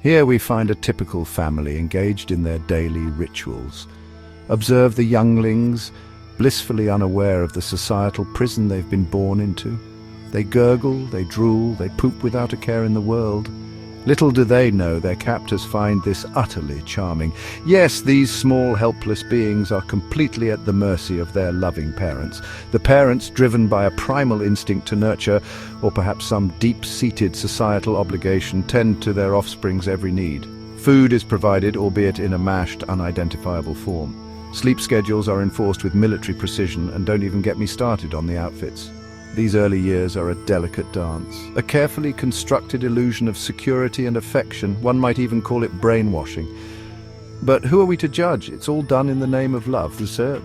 Here we find a typical family engaged in their daily rituals. Observe the younglings, blissfully unaware of the societal prison they've been born into. They gurgle, they drool, they poop without a care in the world. Little do they know their captors find this utterly charming. Yes, these small, helpless beings are completely at the mercy of their loving parents. The parents, driven by a primal instinct to nurture, or perhaps some deep-seated societal obligation, tend to their offspring's every need. Food is provided, albeit in a mashed, unidentifiable form. Sleep schedules are enforced with military precision, and don't even get me started on the outfits. These early years are a delicate dance, a carefully constructed illusion of security and affection. One might even call it brainwashing. But who are we to judge? It's all done in the name of love, is it?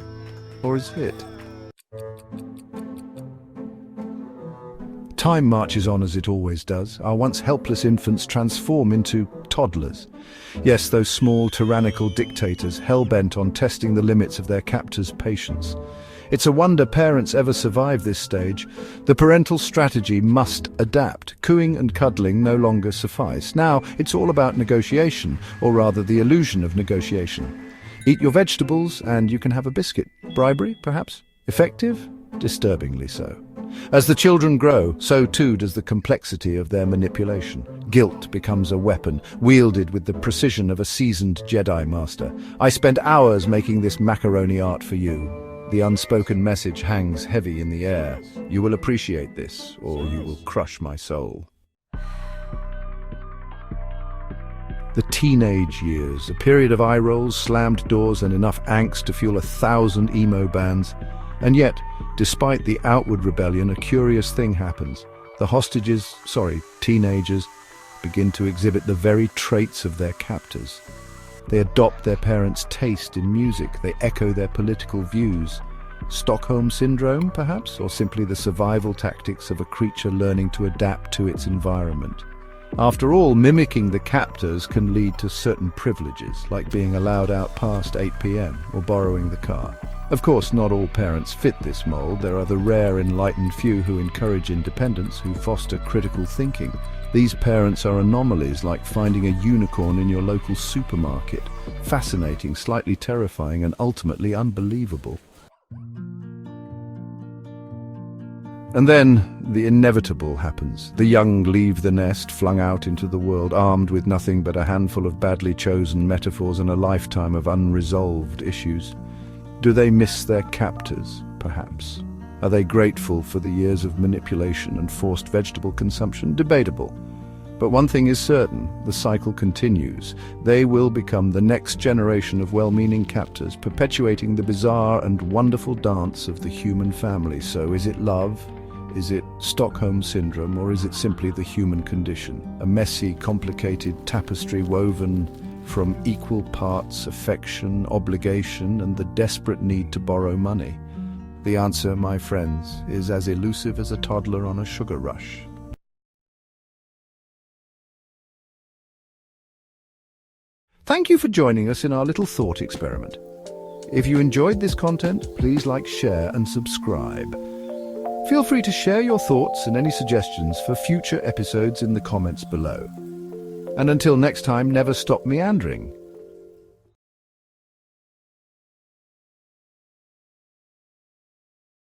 Or is it? Time marches on as it always does. Our once helpless infants transform into toddlers. Yes, those small, tyrannical dictators, hell-bent on testing the limits of their captors' patience. It's a wonder parents ever survive this stage. The parental strategy must adapt. Cooing and cuddling no longer suffice. Now, it's all about negotiation, or rather the illusion of negotiation. Eat your vegetables and you can have a biscuit. Bribery, perhaps? Effective? Disturbingly so. As the children grow, so too does the complexity of their manipulation. Guilt becomes a weapon, wielded with the precision of a seasoned Jedi master. I spent hours making this macaroni art for you. The unspoken message hangs heavy in the air. You will appreciate this, or you will crush my soul. The teenage years, a period of eye rolls, slammed doors, and enough angst to fuel 1,000 emo bands. And yet, despite the outward rebellion, a curious thing happens. The teenagers, begin to exhibit the very traits of their captors. They adopt their parents' taste in music. They echo their political views. Stockholm syndrome, perhaps, or simply the survival tactics of a creature learning to adapt to its environment. After all, mimicking the captors can lead to certain privileges, like being allowed out past 8 p.m. or borrowing the car. Of course, not all parents fit this mold. There are the rare enlightened few who encourage independence, who foster critical thinking. These parents are anomalies, like finding a unicorn in your local supermarket. Fascinating, slightly terrifying, and ultimately unbelievable. And then the inevitable happens. The young leave the nest, flung out into the world, armed with nothing but a handful of badly chosen metaphors and a lifetime of unresolved issues. Do they miss their captors, perhaps? Are they grateful for the years of manipulation and forced vegetable consumption? Debatable. But one thing is certain, the cycle continues. They will become the next generation of well-meaning captors, perpetuating the bizarre and wonderful dance of the human family. So is it love? Is it Stockholm syndrome, or is it simply the human condition? A messy, complicated tapestry woven from equal parts affection, obligation, and the desperate need to borrow money. The answer, my friends, is as elusive as a toddler on a sugar rush. Thank you for joining us in our little thought experiment. If you enjoyed this content, please like, share, and subscribe. Feel free to share your thoughts and any suggestions for future episodes in the comments below. And until next time, never stop meandering.